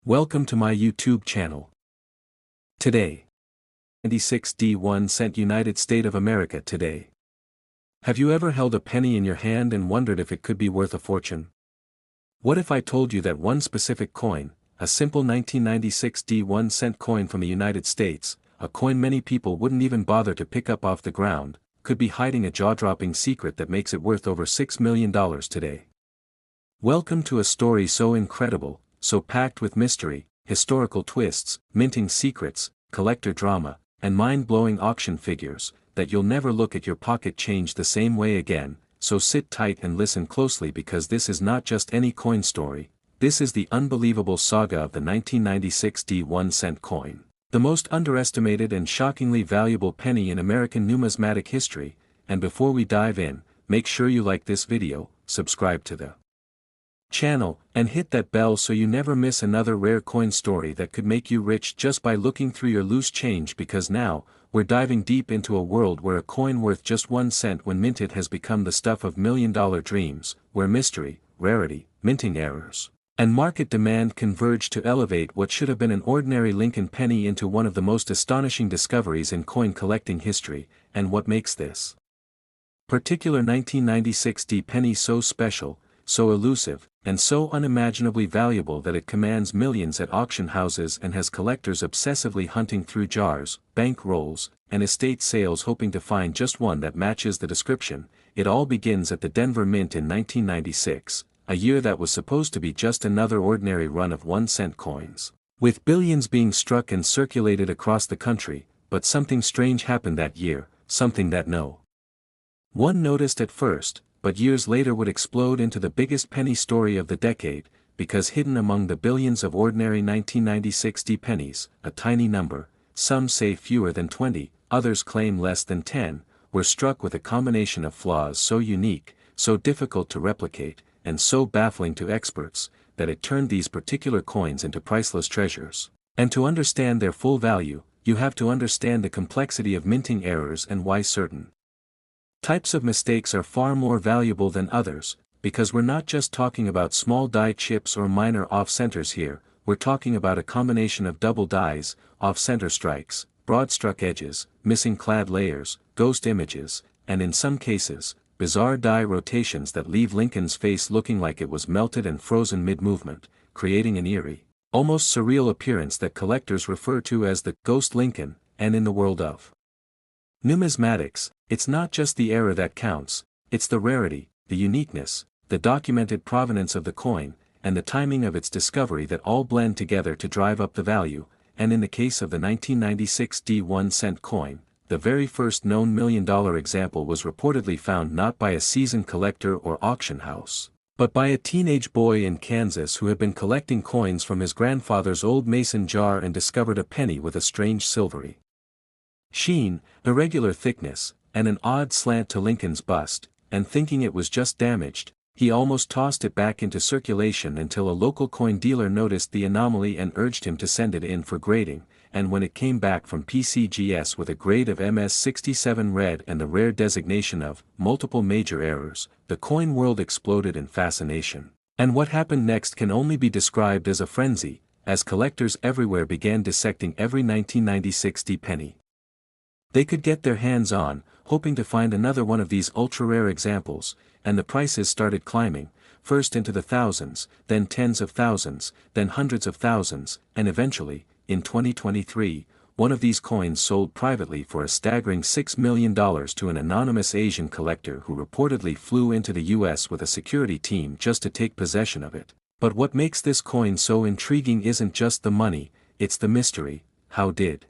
Welcome to my YouTube channel. Today, 96D 1 cent United States of America today. Have you ever held a penny in your hand and wondered if it could be worth a fortune? What if I told you that one specific coin, a simple 1996D 1 cent coin from the United States, a coin many people wouldn't even bother to pick up off the ground, could be hiding a jaw-dropping secret that makes it worth over $6 million today? Welcome to a story so incredible, so packed with mystery, historical twists, minting secrets, collector drama, and mind-blowing auction figures, that you'll never look at your pocket change the same way again. So sit tight and listen closely, because this is not just any coin story. This is the unbelievable saga of the 1996D 1 cent coin, the most underestimated and shockingly valuable penny in American numismatic history. And before we dive in, make sure you like this video, subscribe to the channel, and hit that bell so you never miss another rare coin story that could make you rich just by looking through your loose change. Because now, we're diving deep into a world where a coin worth just 1 cent when minted has become the stuff of million-dollar dreams, where mystery, rarity, minting errors, and market demand converge to elevate what should have been an ordinary Lincoln penny into one of the most astonishing discoveries in coin collecting history. And what makes this particular 1996D penny so special, so elusive, and so unimaginably valuable that it commands millions at auction houses and has collectors obsessively hunting through jars, bank rolls, and estate sales hoping to find just one that matches the description. It all begins at the Denver Mint in 1996, a year that was supposed to be just another ordinary run of 1 cent coins, with billions being struck and circulated across the country. But something strange happened that year, something that no one noticed at first, but years later would explode into the biggest penny story of the decade. Because hidden among the billions of ordinary 1996D pennies, a tiny number, some say fewer than 20, others claim less than 10, were struck with a combination of flaws so unique, so difficult to replicate, and so baffling to experts, that it turned these particular coins into priceless treasures. And to understand their full value, you have to understand the complexity of minting errors and why certain types of mistakes are far more valuable than others. Because we're not just talking about small die chips or minor off-centers here, we're talking about a combination of double dies, off-center strikes, broad-struck edges, missing clad layers, ghost images, and in some cases, bizarre die rotations that leave Lincoln's face looking like it was melted and frozen mid-movement, creating an eerie, almost surreal appearance that collectors refer to as the Ghost Lincoln. And in the world of numismatics, it's not just the error that counts, it's the rarity, the uniqueness, the documented provenance of the coin, and the timing of its discovery that all blend together to drive up the value. And in the case of the 1996D 1 cent coin, the very first known $1 million example was reportedly found not by a seasoned collector or auction house, but by a teenage boy in Kansas who had been collecting coins from his grandfather's old mason jar and discovered a penny with a strange silvery sheen, irregular thickness, and an odd slant to Lincoln's bust. And thinking it was just damaged, he almost tossed it back into circulation until a local coin dealer noticed the anomaly and urged him to send it in for grading. And when it came back from PCGS with a grade of MS67 red and the rare designation of multiple major errors, the coin world exploded in fascination. And what happened next can only be described as a frenzy, as collectors everywhere began dissecting every 1996D penny they could get their hands on, hoping to find another one of these ultra-rare examples. And the prices started climbing, first into the thousands, then tens of thousands, then hundreds of thousands, and eventually, in 2023, one of these coins sold privately for a staggering $6 million to an anonymous Asian collector who reportedly flew into the US with a security team just to take possession of it. But what makes this coin so intriguing isn't just the money, it's the mystery. How did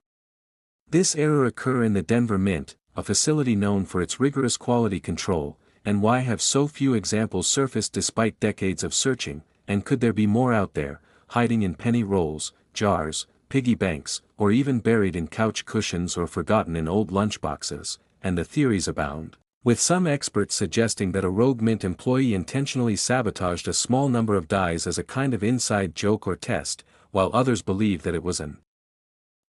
this error occur in the Denver Mint, a facility known for its rigorous quality control? And why have so few examples surfaced despite decades of searching? And could there be more out there, hiding in penny rolls, jars, piggy banks, or even buried in couch cushions or forgotten in old lunchboxes? And the theories abound, with some experts suggesting that a rogue mint employee intentionally sabotaged a small number of dies as a kind of inside joke or test, while others believe that it was an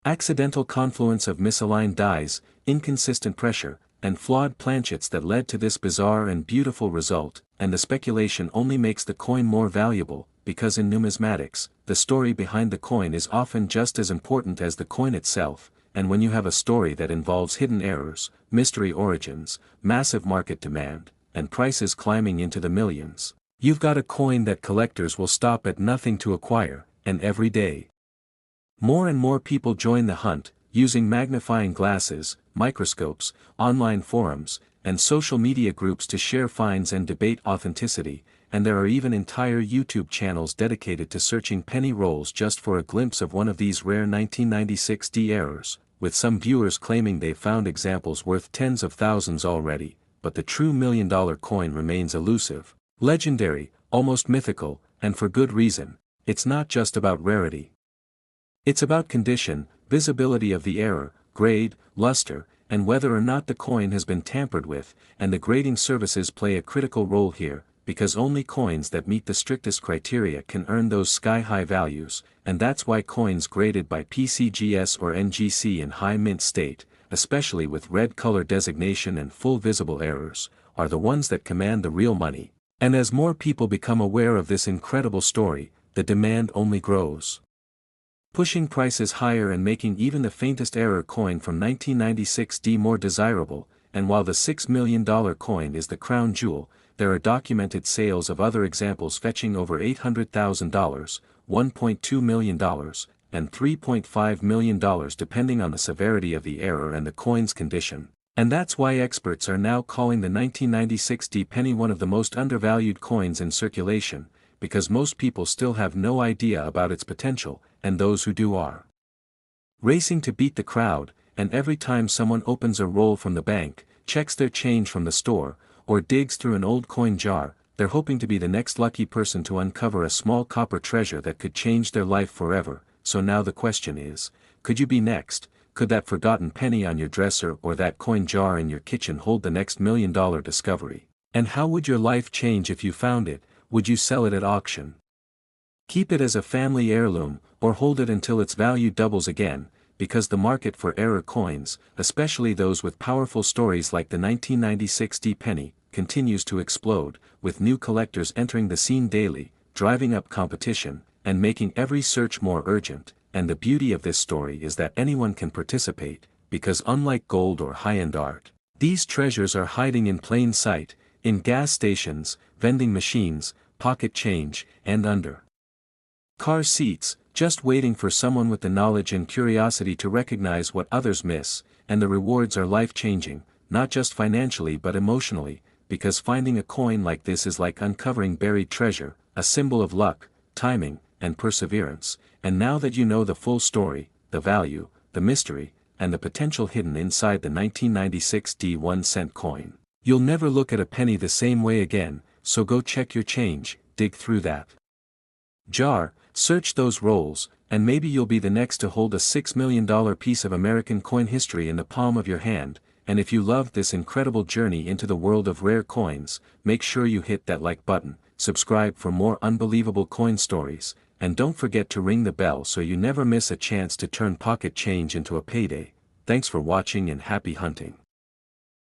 accidental confluence of misaligned dies, inconsistent pressure, and flawed planchets that led to this bizarre and beautiful result. And the speculation only makes the coin more valuable, because in numismatics, the story behind the coin is often just as important as the coin itself, and when you have a story that involves hidden errors, mystery origins, massive market demand, and prices climbing into the millions, you've got a coin that collectors will stop at nothing to acquire, and every day. More and more people join the hunt, using magnifying glasses, microscopes, online forums, and social media groups to share finds and debate authenticity, and there are even entire YouTube channels dedicated to searching penny rolls just for a glimpse of one of these rare 1996 D errors, with some viewers claiming they've found examples worth tens of thousands already, but the true $1,000,000 coin remains elusive, legendary, almost mythical, and for good reason. It's not just about rarity. It's about condition, visibility of the error, grade, luster, and whether or not the coin has been tampered with, and the grading services play a critical role here, because only coins that meet the strictest criteria can earn those sky-high values, and that's why coins graded by PCGS or NGC in high mint state, especially with red color designation and full visible errors, are the ones that command the real money. And as more people become aware of this incredible story, the demand only grows, pushing prices higher and making even the faintest error coin from 1996 D more desirable. And while the $6 million coin is the crown jewel, there are documented sales of other examples fetching over $800,000, $1.2 million, and $3.5 million depending on the severity of the error and the coin's condition. And that's why experts are now calling the 1996 D penny one of the most undervalued coins in circulation, because most people still have no idea about its potential, and those who do are racing to beat the crowd, and every time someone opens a roll from the bank, checks their change from the store, or digs through an old coin jar, they're hoping to be the next lucky person to uncover a small copper treasure that could change their life forever. So now the question is, could you be next? Could that forgotten penny on your dresser or that coin jar in your kitchen hold the next $1,000,000 discovery? And how would your life change if you found it? Would you sell it at auction? Keep it as a family heirloom, or hold it until its value doubles again, because the market for error coins, especially those with powerful stories like the 1996 D penny, continues to explode, with new collectors entering the scene daily, driving up competition, and making every search more urgent. And the beauty of this story is that anyone can participate, because unlike gold or high-end art, these treasures are hiding in plain sight, in gas stations, vending machines, pocket change, and under car seats, just waiting for someone with the knowledge and curiosity to recognize what others miss. And the rewards are life-changing, not just financially but emotionally, because finding a coin like this is like uncovering buried treasure, a symbol of luck, timing, and perseverance. And now that you know the full story, the value, the mystery, and the potential hidden inside the 1996 D 1-cent coin, you'll never look at a penny the same way again. So go check your change, dig through that jar, search those rolls, and maybe you'll be the next to hold a $6 million piece of American coin history in the palm of your hand. And if you loved this incredible journey into the world of rare coins, make sure you hit that like button, subscribe for more unbelievable coin stories, and don't forget to ring the bell so you never miss a chance to turn pocket change into a payday. Thanks for watching and happy hunting.